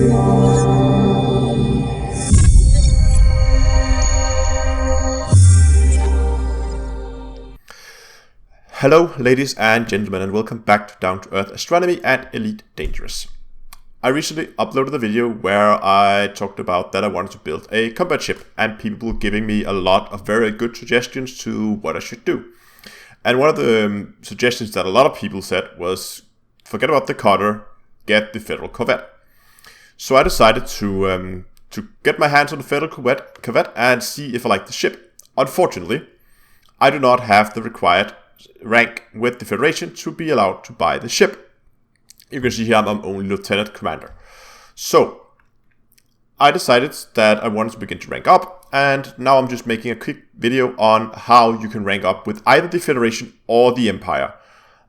Hello ladies and gentlemen, and welcome back to Down to Earth Astronomy and Elite Dangerous. I recently uploaded a video where I talked about that I wanted to build a combat ship, and people were giving me a lot of very good suggestions to what I should do. And one of the suggestions that a lot of people said was, forget about the cutter, get the Federal Corvette. So I decided to get my hands on the Federal Corvette and see if I like the ship. Unfortunately, I do not have the required rank with the Federation to be allowed to buy the ship. You can see here I'm only Lieutenant Commander. So I decided that I wanted to begin to rank up, and now I'm just making a quick video on how you can rank up with either the Federation or the Empire.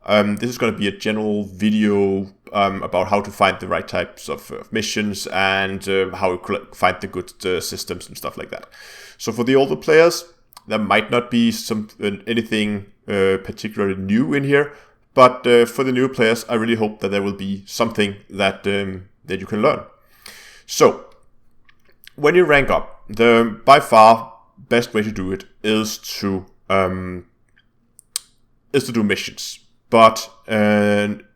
This is going to be a general video about how to find the right types of missions and how you find the good systems and stuff like that. So for the older players, there might not be anything particularly new in here, but for the new players, I really hope that there will be something that you can learn. So when you rank up, the by far best way to do it is to do missions, but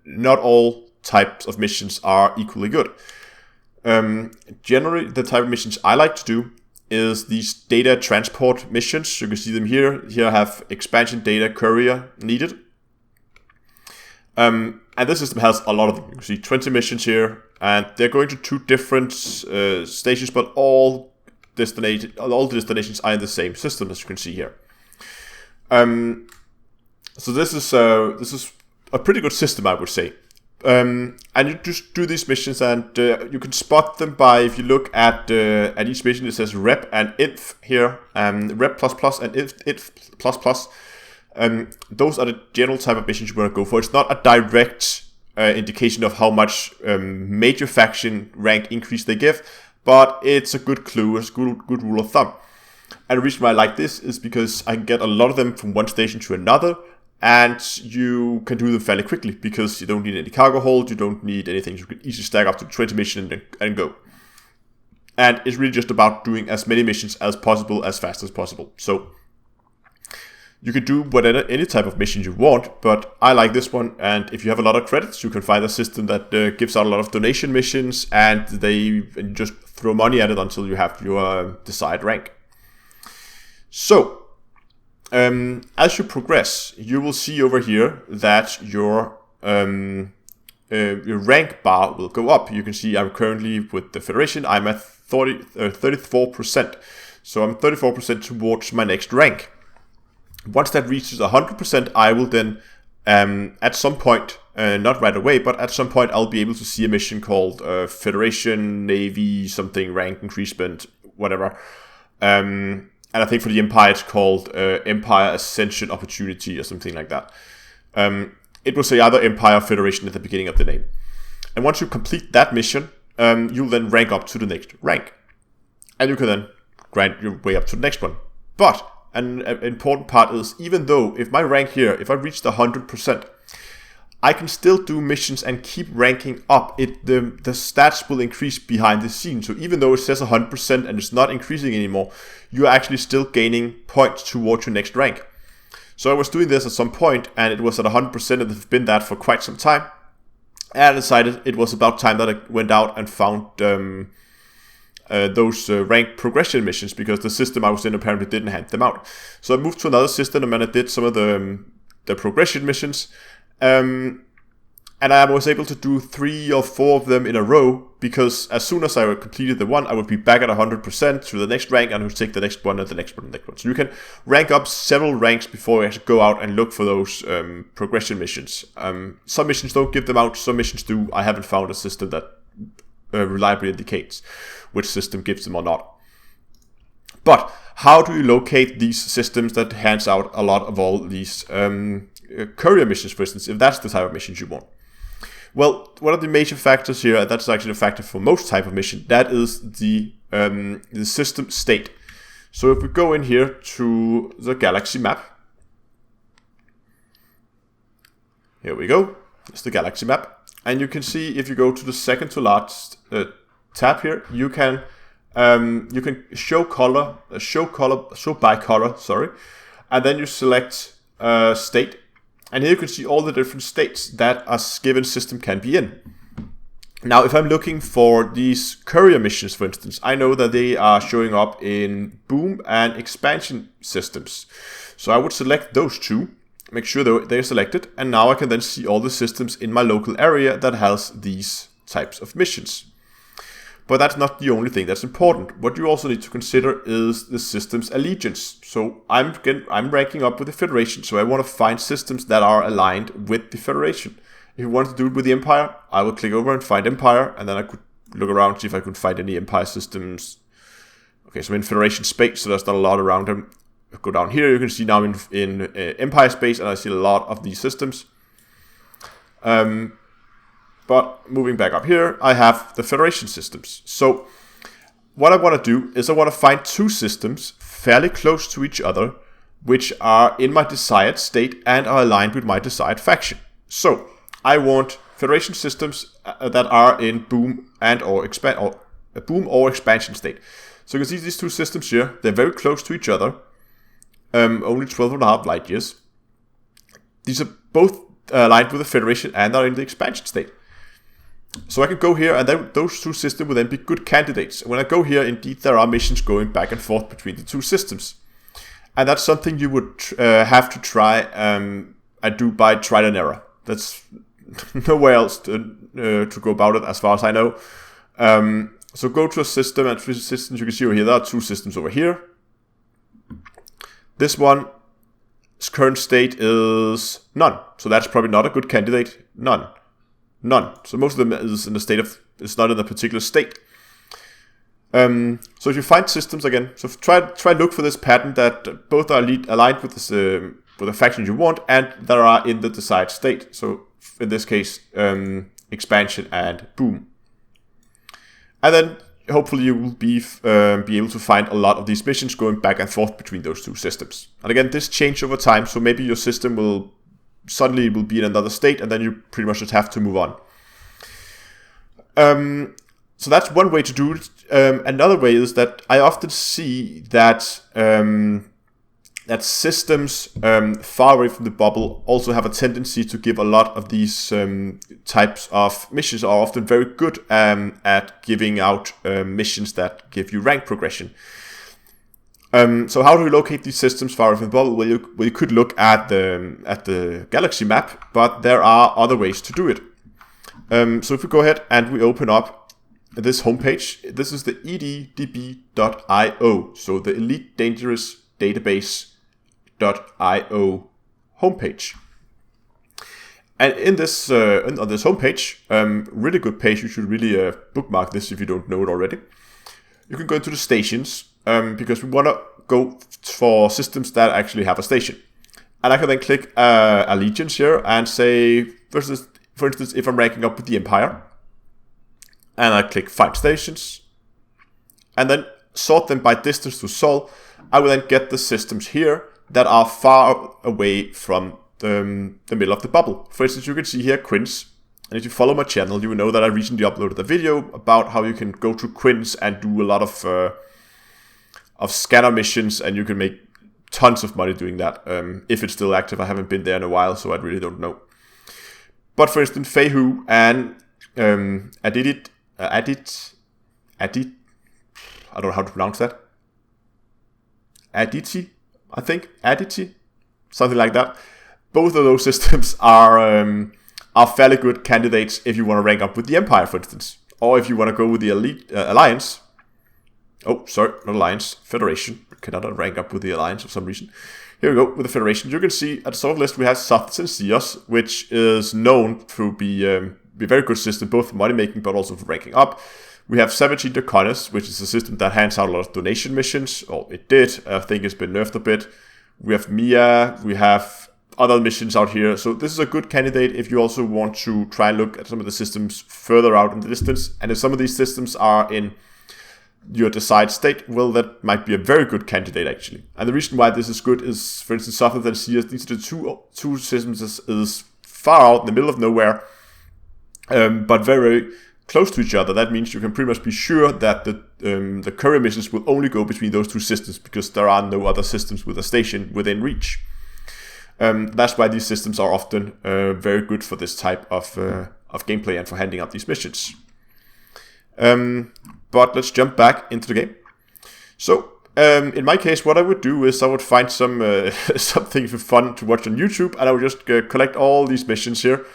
not all types of missions are equally good. Generally, the type of missions I like to do is these data transport missions. You can see them here. Here I have expansion data courier needed. And this system has a lot of them. You can see 20 missions here, and they're going to two different stations, but all the destinations are in the same system, as you can see here. So this is a pretty good system, I would say. And you just do these missions, and you can spot them by, if you look at each mission, it says rep and inf here, rep plus and inf plus. Those are the general type of missions you want to go for. It's not a direct indication of how much major faction rank increase they give, but it's a good clue, it's a good rule of thumb. And the reason why I like this is because I can get a lot of them from one station to another, and you can do them fairly quickly because you don't need any cargo hold, you don't need anything. You can easily stack up to 20 missions and go. And it's really just about doing as many missions as possible, as fast as possible. So you can do any type of mission you want, but I like this one. And if you have a lot of credits, you can find a system that gives out a lot of donation missions, and they just throw money at it until you have your desired rank. So as you progress, you will see over here that your rank bar will go up. You can see I'm currently with the Federation. I'm at 34%. So I'm 34% towards my next rank. Once that reaches 100%, I will then, at some point, not right away, but at some point, I'll be able to see a mission called Federation, Navy, something, rank increasement, whatever. And I think for the Empire, it's called Empire Ascension Opportunity or something like that. It will say either Empire or Federation at the beginning of the name. And once you complete that mission, you'll then rank up to the next rank. And you can then grind your way up to the next one. But an important part is, even though if my rank here, if I reach the 100%, I can still do missions and keep ranking up. The stats will increase behind the scenes. So even though it says 100% and it's not increasing anymore, you are actually still gaining points towards your next rank. So I was doing this at some point, and it was at 100%, and it's been that for quite some time. And I decided it was about time that I went out and found those rank progression missions, because the system I was in apparently didn't hand them out. So I moved to another system, and I did some of the progression missions. And I was able to do 3 or 4 of them in a row, because as soon as I completed the one, I would be back at 100% to the next rank, and I would take the next one and the next one and the next one. So you can rank up several ranks before you actually go out and look for those progression missions. Some missions don't give them out, some missions do. I haven't found a system that reliably indicates which system gives them or not. But how do you locate these systems that hands out a lot of all these courier missions, for instance, if that's the type of missions you want? Well, one of the major factors here, and that's actually a factor for most type of mission, that is the system state. So if we go in here to the galaxy map, here we go, it's the galaxy map, and you can see if you go to the second to last tab here, you can show by color, sorry, and then you select state, and here you can see all the different states that a given system can be in. Now, if I'm looking for these courier missions, for instance, I know that they are showing up in boom and expansion systems. So I would select those two, make sure they're selected, and now I can then see all the systems in my local area that has these types of missions. But that's not the only thing that's important. What you also need to consider is the system's allegiance. So I'm ranking up with the Federation, so I want to find systems that are aligned with the Federation. If you want to do it with the Empire, I will click over and find Empire, and then I could look around, see if I could find any Empire systems. Okay, so I'm in Federation space, so there's not a lot around them. Go down here, you can see now in Empire space, and I see a lot of these systems. But moving back up here, I have the Federation systems. So what I want to do is I want to find two systems fairly close to each other, which are in my desired state and are aligned with my desired faction. So I want Federation systems that are in boom or boom or expansion state. So you can see these two systems here, they're very close to each other, only 12.5 light years. These are both aligned with the Federation and are in the expansion state. So I can go here, and then those two systems will then be good candidates. When I go here, indeed, there are missions going back and forth between the two systems. And that's something you would have to try and do by trial and error. That's nowhere else to go about it, as far as I know. So go to a system, and for systems, you can see over here, there are two systems over here. This one, its current state is none. So that's probably not a good candidate. None. So most of them is in a state of, it's not in a particular state. So if you find systems again, so try look for this pattern that both are aligned with this with the faction you want and that are in the desired state. So in this case, expansion and boom. And then hopefully you will be able to find a lot of these missions going back and forth between those two systems. And again, this changes over time, so maybe your system will suddenly be in another state, and then you pretty much just have to move on. So that's one way to do it. Another way is that I often see that that systems far away from the bubble also have a tendency to give a lot of these types of missions, are often very good at giving out missions that give you rank progression. So how do we locate these systems far away from the bubble? Well, you could look at the galaxy map, but there are other ways to do it. So if we go ahead and we open up this homepage, this is the eddb.io, so the Elite Dangerous Database.io homepage. And in this on this homepage, really good page. You should really bookmark this if you don't know it already. You can go into the stations. Because we want to go for systems that actually have a station. And I can then click Allegiance here and say, for instance, if I'm ranking up with the Empire, and I click Find Stations, and then sort them by distance to Sol, I will then get the systems here that are far away from the middle of the bubble. For instance, you can see here Quinns. And if you follow my channel, you will know that I recently uploaded a video about how you can go to Quinns and do a lot of scanner missions, and you can make tons of money doing that. If it's still active, I haven't been there in a while, so I really don't know. But for instance, Feihu and Adit, I don't know how to pronounce that. Aditi, I think, Aditi, something like that. Both of those systems are fairly good candidates if you want to rank up with the Empire, for instance, or if you want to go with the Elite Alliance. Oh, sorry, not Alliance, Federation. Cannot rank up with the Alliance for some reason. Here we go, with the Federation. You can see at the sort of list we have Sothis and Seos, which is known to be a very good system, both for money making but also for ranking up. We have 17 Draconis, which is a system that hands out a lot of donation missions, or it did. I think it's been nerfed a bit. We have Mia, we have other missions out here. So this is a good candidate if you also want to try and look at some of the systems further out in the distance. And if some of these systems are in your desired state, well, that might be a very good candidate actually. And the reason why this is good is, for instance, Sothis and Seos, these are the two systems is far out in the middle of nowhere, but very close to each other, that means you can pretty much be sure that the courier missions will only go between those two systems, because there are no other systems with a station within reach. That's why these systems are often very good for this type of gameplay and for handing out these missions. But let's jump back into the game. So, in my case, what I would do is I would find some something fun to watch on YouTube, and I would just collect all these missions here.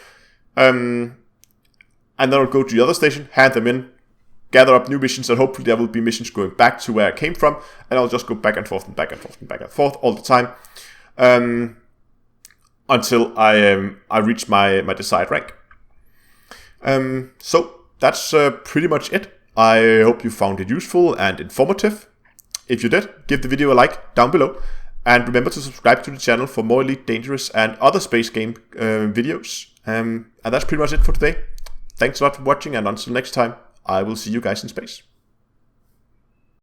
And then I'll go to the other station, hand them in, gather up new missions, and hopefully there will be missions going back to where I came from, and I'll just go back and forth and back and forth and back and forth all the time, until I reach my desired rank. So that's pretty much it. I hope you found it useful and informative. If you did, give the video a like down below, and remember to subscribe to the channel for more Elite Dangerous and other space game videos. And that's pretty much it for today. Thanks a lot for watching, and until next time, I will see you guys in space.